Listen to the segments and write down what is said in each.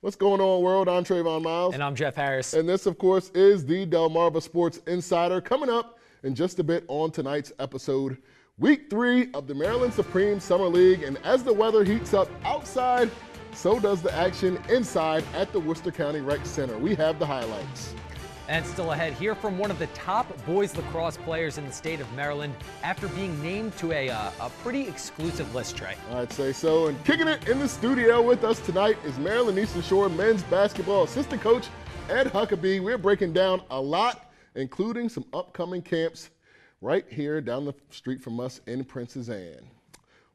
What's going on, world? I'm Trayvon Miles. And I'm Jeff Harris. And this, of course, is the Delmarva Sports Insider. Coming up in just a bit on tonight's episode, Week 3 of the Maryland Supreme Summer League. And as the weather heats up outside, so does the action inside at the Worcester County Rec Center. We have the highlights. And still ahead, hear from one of the top boys lacrosse players in the state of Maryland after being named to a pretty exclusive list, Trey. I'd say so. And kicking it in the studio with us tonight is Maryland Eastern Shore men's basketball assistant coach Ed Huckabee. We're breaking down a lot, including some upcoming camps right here down the street from us in Princess Anne.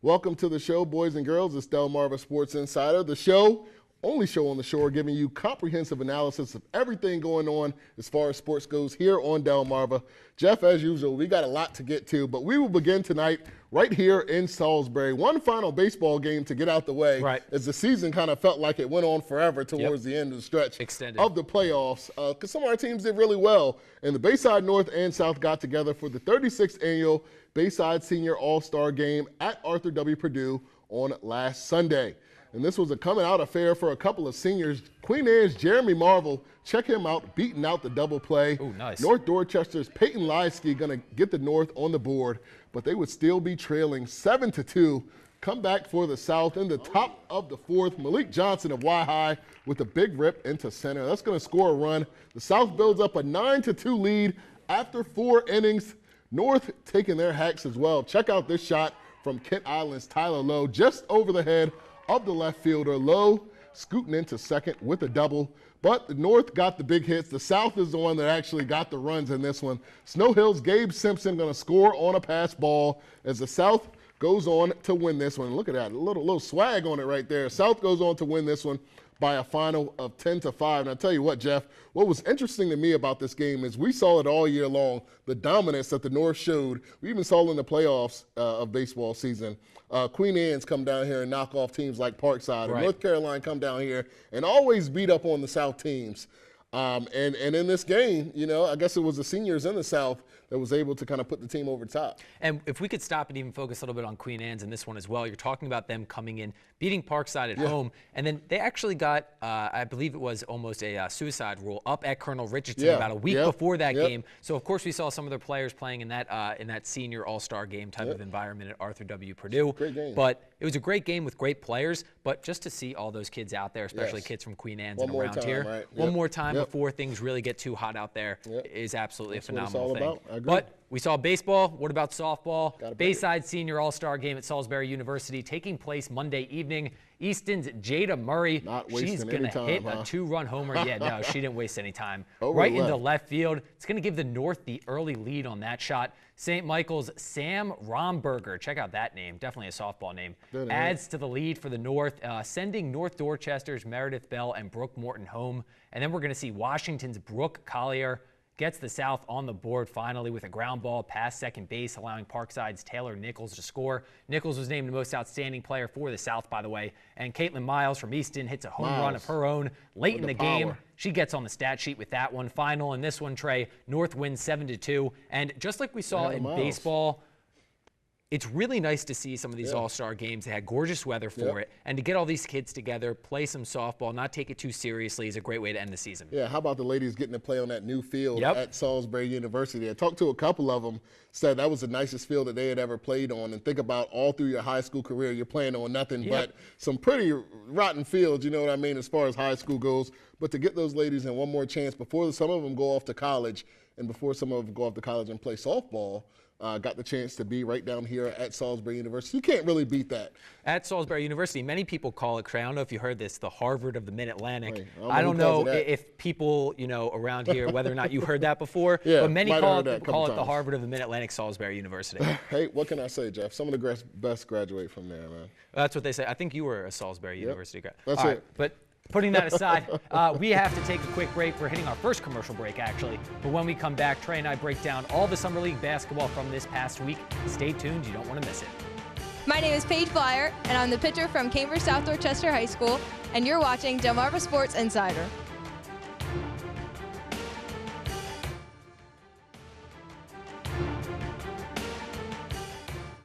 Welcome to the show, boys and girls. It's Delmarva Sports Insider, the show, only show on the shore, giving you comprehensive analysis of everything going on as far as sports goes here on Delmarva. Jeff, as usual, we got a lot to get to, but we will begin tonight right here in Salisbury. One final baseball game to get out the way, as the season kind of felt like it went on forever towards the end of the stretch of the playoffs, because some of our teams did really well. And the Bayside North and South got together for the 36th annual Bayside Senior All-Star Game at Arthur W. Purdue on last Sunday. And this was a coming-out affair for a couple of seniors. Queen Anne's Jeremy Marvel, check him out, beating out the double play. Ooh, nice. North Dorchester's Peyton Lysky going to get the North on the board, but they would still be trailing 7-2. Come back for the South in the top of the fourth. Malik Johnson of Y-High with a big rip into center. That's going to score a run. The South builds up a 9-2 lead after 4 innings. North taking their hacks as well. Check out this shot from Kent Island's Tyler Lowe, just over the head of the left fielder. Lowe scooting into second with a double, but the North got the big hits. The South is the one that actually got the runs in this one. Snow Hill's Gabe Simpson going to score on a pass ball as the South goes on to win this one. Look at that, a little swag on it right there. South goes on to win this one by a final of 10-5. And I tell you what, Jeff, what was interesting to me about this game is we saw it all year long, the dominance that the North showed. We even saw it in the playoffs of baseball season. Queen Anne's come down here and knock off teams like Parkside. And North Carolina come down here and always beat up on the South teams. And in this game, you know, I guess it was the seniors in the South that was able to kind of put the team over the top. And if we could stop and even focus a little bit on Queen Anne's in this one as well, you're talking about them coming in, beating Parkside at home, and then they actually got, I believe it was almost a suicide rule up at Colonel Richardson about a week before that game. So of course we saw some of their players playing in that senior all-star game type of environment at Arthur W. Purdue. Great game. But it was a great game with great players, but just to see all those kids out there, especially kids from Queen Anne's and around here, one more time before things really get too hot out there is absolutely a phenomenal thing. But we saw baseball. What about softball? Bayside Senior All-Star Game at Salisbury University taking place Monday evening. Easton's Jada Murray, she's going to hit a 2-run homer. Yeah, no, she didn't waste any time. Right into left field. It's going to give the North the early lead on that shot. St. Michael's Sam Romberger, check out that name, definitely a softball name, adds to the lead for the North, sending North Dorchester's Meredith Bell and Brooke Morton home. And then we're going to see Washington's Brooke Collier gets the South on the board finally with a ground ball past second base, allowing Parkside's Taylor Nichols to score. Nichols was named the most outstanding player for the South, by the way. And Caitlin Miles from Easton hits a home run of her own late in the game. She gets on the stat sheet with that one. Final in this one, Trey, North wins 7-2. And just like we saw in baseball, it's really nice to see some of these all-star games. They had gorgeous weather for it. And to get all these kids together, play some softball, not take it too seriously is a great way to end the season. Yeah, how about the ladies getting to play on that new field at Salisbury University? I talked to a couple of them, said that was the nicest field that they had ever played on. And think about all through your high school career, you're playing on nothing but some pretty rotten fields, you know what I mean, as far as high school goes. But to get those ladies in one more chance before some of them go off to college and before some of them go off to college and play softball, got the chance to be right down here at Salisbury University. You can't really beat that. At Salisbury University, many people call it, Craig, I don't know if you heard this, the Harvard of the Mid-Atlantic. I don't know if people, you know, around here, whether or not you heard that before, but many call it the Harvard of the Mid-Atlantic, Salisbury University. Hey, what can I say, Jeff? Some of the best graduate from there, man. That's what they say. I think you were a Salisbury University grad. That's it. But putting that aside, we have to take a quick break. We're hitting our first commercial break, actually. But when we come back, Trey and I break down all the Summer League basketball from this past week. Stay tuned. You don't want to miss it. My name is Paige Flyer, and I'm the pitcher from Cambridge South Dorchester High School, and you're watching Delmarva Sports Insider.